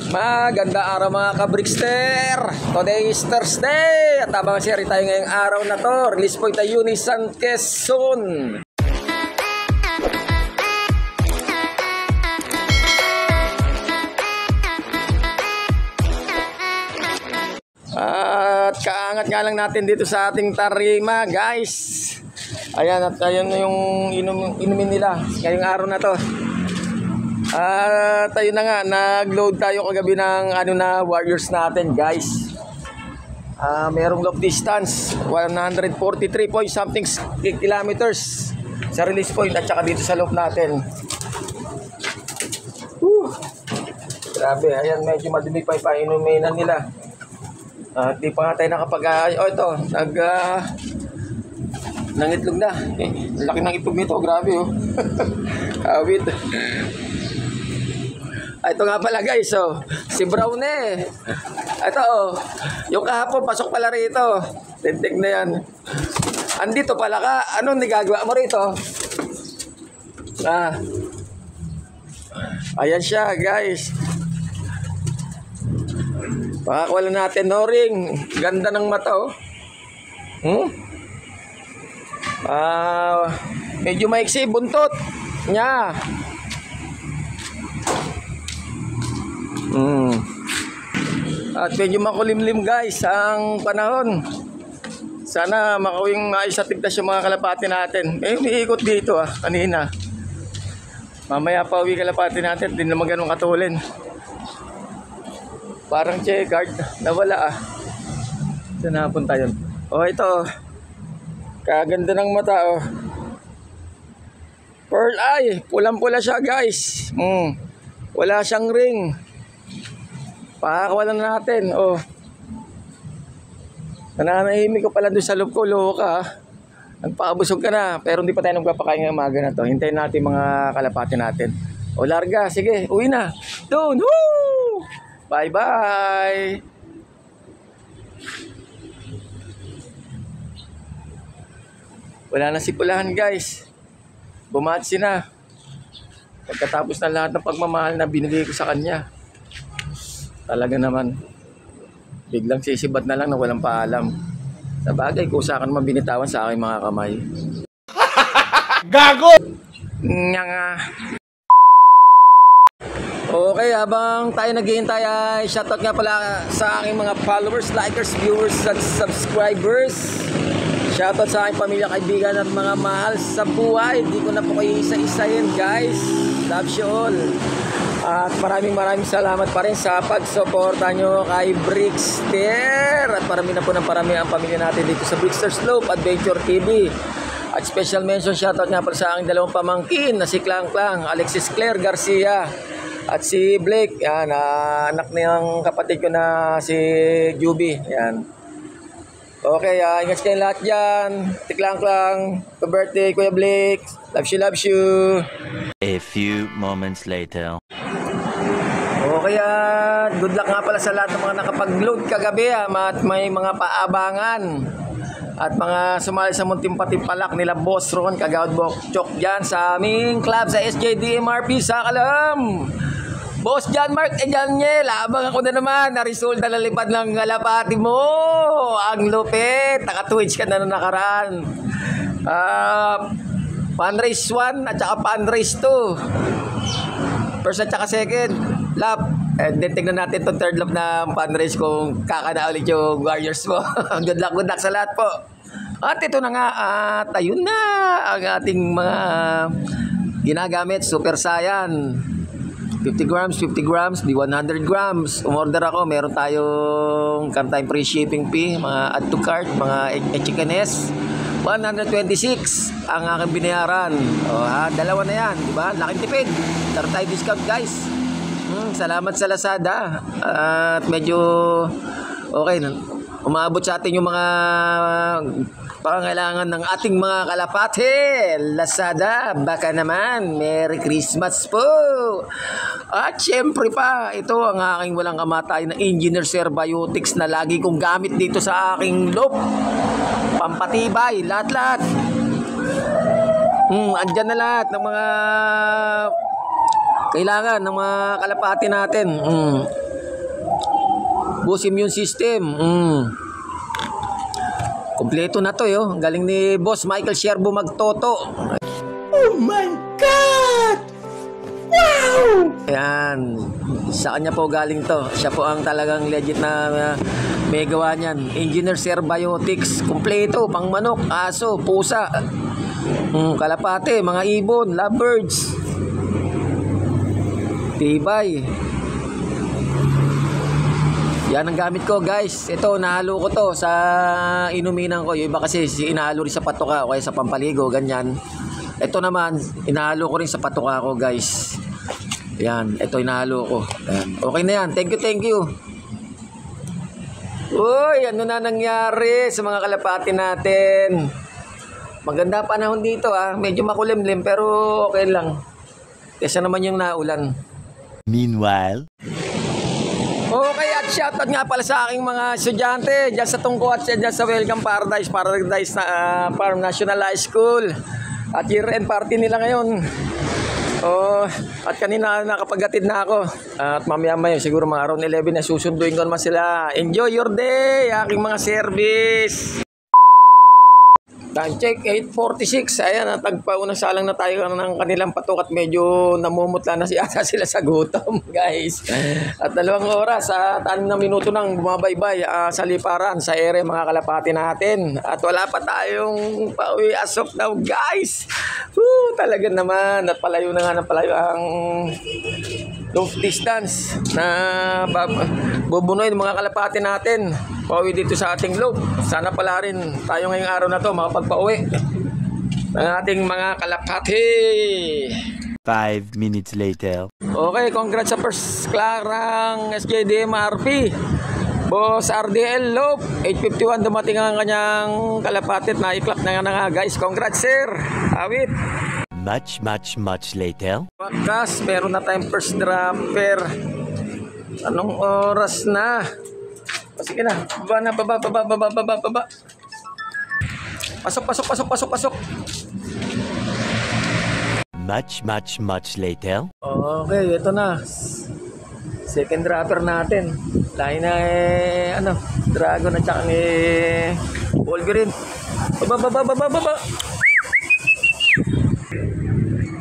Maganda araw mga kabrikster. Today is Thursday. At habang share tayo ngayong araw na to, release point na Unisan Quezon. At kaangat nga lang natin dito sa ating tarima, guys. Ayan, at ayan yung inumin nila ngayong araw na to. At ayun na nga, nag-load tayo kagabi ng Warriors natin, guys. Merong loop distance 143 point something kilometers sa release point at saka dito sa loop natin. Grabe, ayan, medyo madumi pa inuminan nila. Di pa nga tayo nakapag ito, nangitlog na. Laki ng itlog nito, grabe oh. Awit. Ito nga pala guys, si Brown ito yung kahapon pasok pala rito. Tintik na yan. Andito pala ka, anong nagagawa mo rito? Ayan siya guys. Pakakuha natin no-ring. Ganda ng mata medyo maiksi buntot niya. At medyo makulimlim guys ang panahon. Sana makawing maayos at tigtas yung mga kalapati natin. Umiikot dito kanina. Mamaya pa uwi kalapati natin. Hindi naman ganun katulin. Parang checkered. Nawala Saan napunta yun? Ito kaganda ng mata Pearl eye. Pulang-pula siya guys. Wala siyang ring. Pakakawalan natin. Nananahimik ko pala doon sa loob ko. Loko ka. Nagpakabusog ka na. Pero hindi pa tayo nagpapakain ng umaga na to. Hintayin natin mga kalapati natin. Larga. Sige. Uwi na. Doon. Woo! Bye bye. Wala na si Pulahan guys. Bumatsi na. Pagkatapos na lahat ng pagmamahal na binigay ko sa kanya. Talaga naman, biglang sisibat na lang na walang paalam. Sa bagay, kusa ka naman binitawan sa aking mga kamay. Gago! Nga. Okay, habang tayo naghihintay ay shoutout nga pala sa aking mga followers, likers, viewers, at subscribers. Shoutout sa aking pamilya, kaibigan at mga mahal sa buhay. Hindi ko na po kayo isa-isahin guys. Love you all. At maraming salamat pa rin sa pagsuporta nyo kay Brickster. At parami na po ng parami ang pamilya natin dito sa Brickster Slope Adventure TV. At special mention shoutout nga pala sa aking dalawang pamangkin na si Klang Klang, Alexis Claire Garcia at si Blake. Yan, anak niyang kapatid ko na si Juby. Yan. Okay, ingat kayo lahat dyan. Tiklang Klang, happy birthday Kuya Blake. Love you. A few moments later. Okay, good luck nga pala sa lahat ng mga nakapag-load kagabi at may mga paabangan at mga sumali sa munting patimpalak nila Boss Ron Kagawad Bokchok dyan sa aming club sa SJDMRP sa Kalam. Boss John Mark Daniel, abang ako na naman na result na lalipad ng kalapati mo. Ang lupit, naka-twitch ka na nakaraan. Fundraise 1 at saka fundraise 2. First at saka second lap. And then tignan natin itong third lap na fundraise kung kakana ulit yung Warriors mo. Good luck sa lahat po. At ito na nga, ayun na ang ating mga ginagamit. Super Saiyan 50 grams, di 100 grams. Umorder ako, meron tayong time free shipping fee, mga add to cart, mga chickenes. 126 ang aking binayaran. Dalawa na yan, di ba? Laking tipid. Tara tayo discount guys. Salamat sa Lazada. At medyo okay, umabot sa atin yung mga pangangailangan ng ating mga kalapate. Lazada, baka naman. Merry Christmas po. At syempre pa, ito ang aking walang kamatay na Engineer Cerbiotics na lagi kong gamit dito sa aking loop. Pampatibay, lahat-lahat. Andyan na lahat ng mga kailangan ng mga kalapati natin. boost immune system. Kompleto na to yo. Ang galing ni Boss Michael Sherbo magtoto. Oh my God! Wow! Ayan. Sa kanya po galing to. Siya po ang talagang legit na may gawa niyan. Engineer Sir Biotics. Kompleto. Pang manok, aso, pusa. Kalapate, mga ibon, lovebirds. Tibay. Yan ang gamit ko guys. Ito nahalo ko to sa inuminan ko. Yung iba kasi inahalo rin sa patuka o kaya sa pampaligo, ganyan. Ito naman inahalo ko rin sa patuka ko guys. Yan, ito inahalo ko. Yan. Okay na yan. Thank you. Uy, ano na nangyari sa mga kalapati natin? Maganda panahon dito Medyo makulimlim pero okay lang. Kesa naman yung naulan. Meanwhile, Okay, at shoutout nga pala sa aking mga estudyante dyan sa Tungko at dyan sa Welcome Paradise na Farm National High School. At year-end party nila ngayon. At kanina nakapaghatid na ako. At mamaya siguro mga around 11 na susunduin ko naman sila. Enjoy your day, aking mga service. Time check, 8:46. Ayan, tagpaunang salang na tayo ng kanilang patok at medyo namumutla na ata sila sa gutom, guys. At 2 oras at 6 na minuto nang bumabaybay sa liparan, sa ere mga kalapati natin. At wala pa tayong pauwi as of now, guys. Talaga naman. At palayo na nga ng palayo ang long distance na bubunuin mga kalapati natin. Pauwi dito sa ating loop. Sana pala rin tayo ngayong araw na to makapagpauwi ng ating mga kalapati. 5 minutes later. Okay, congrats sa first clarang SJDM RP. Boss RDL Loop, 8:51 dumating ang kanyang kalapati at naiklap na nga guys. Congrats sir. Awit. Much later. Wakas, meron na tayong first dropper. Anong oras na? Sige na, baba. Pasok. Much later. Okay, ito na. Second dropper natin. Lain na Dragon at saka Wolverine. Baba.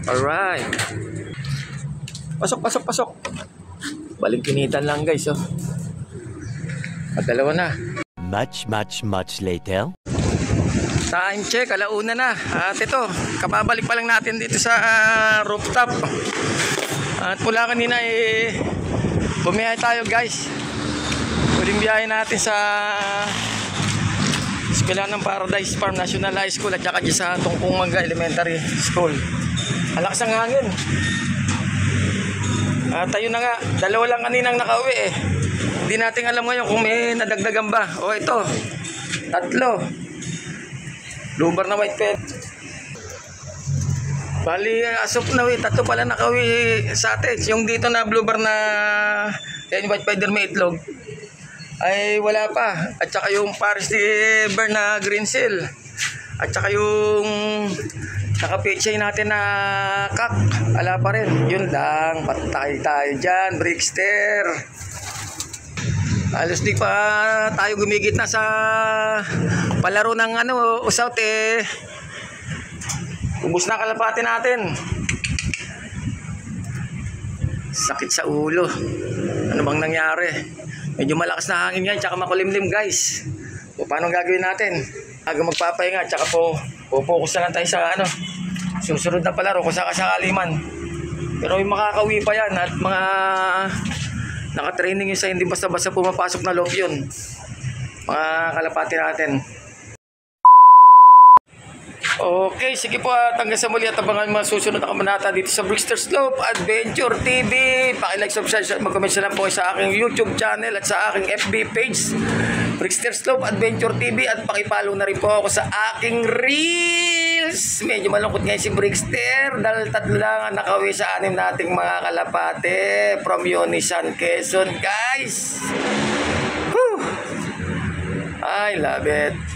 Alright. Pasok. Balikinitan lang guys, At 2 na. Much later. Time check, 1:00 na. At ito, kapabalik pa lang natin dito sa rooftop. At mula kanina bumiyahe tayo guys. Huling biyahe natin sa Eskwela ng Paradise Farm National High School at saka sa Tungkong Mangga Elementary School. Alakas ang hangin. At tayo na nga, 2 lang kaninang nakauwi Hindi natin alam ngayon kung may nadagdagan ba. Ito, 3. Lumbar na white pet. Bali, asop na 3 pala nakauwi sa atin. Yung dito na bluebar na white feather may itlog ay wala pa. At saka yung Paris Bear na green seal. At saka yung nakapichay natin na kak. Wala pa rin. Yun lang. Patay tayo dyan. Brickster. Halos di pa tayo gumigit na sa palaro ng usaut ubos na kalapati natin. Sakit sa ulo. Ano bang nangyari? Medyo malakas na hangin ngayon tsaka makulimlim guys. Paano gagawin natin? Aga magpapahinga tsaka focus na lang tayo sa susunod na palaro kung sakasakali man. Pero yung makakauwi pa yan at mga naka-training yun sa hindi basta-basta pumapasok na loob yun. Mga kalapati natin. Okay, sige po at hanggang sa muli at abangan mga susunod na kabanata dito sa Brickster Slope Adventure TV. Paki-like, subscribe at mag-comment na lang po sa aking YouTube channel at sa aking FB page Brickster Slope Adventure TV at paki-follow na rin po ako sa aking Reels. Medyo malungkot ngayon si Brickster dahil 3 lang ang nakauwi sa 6 nating mga kalapate from Unisan, Quezon guys. Whew. I love it.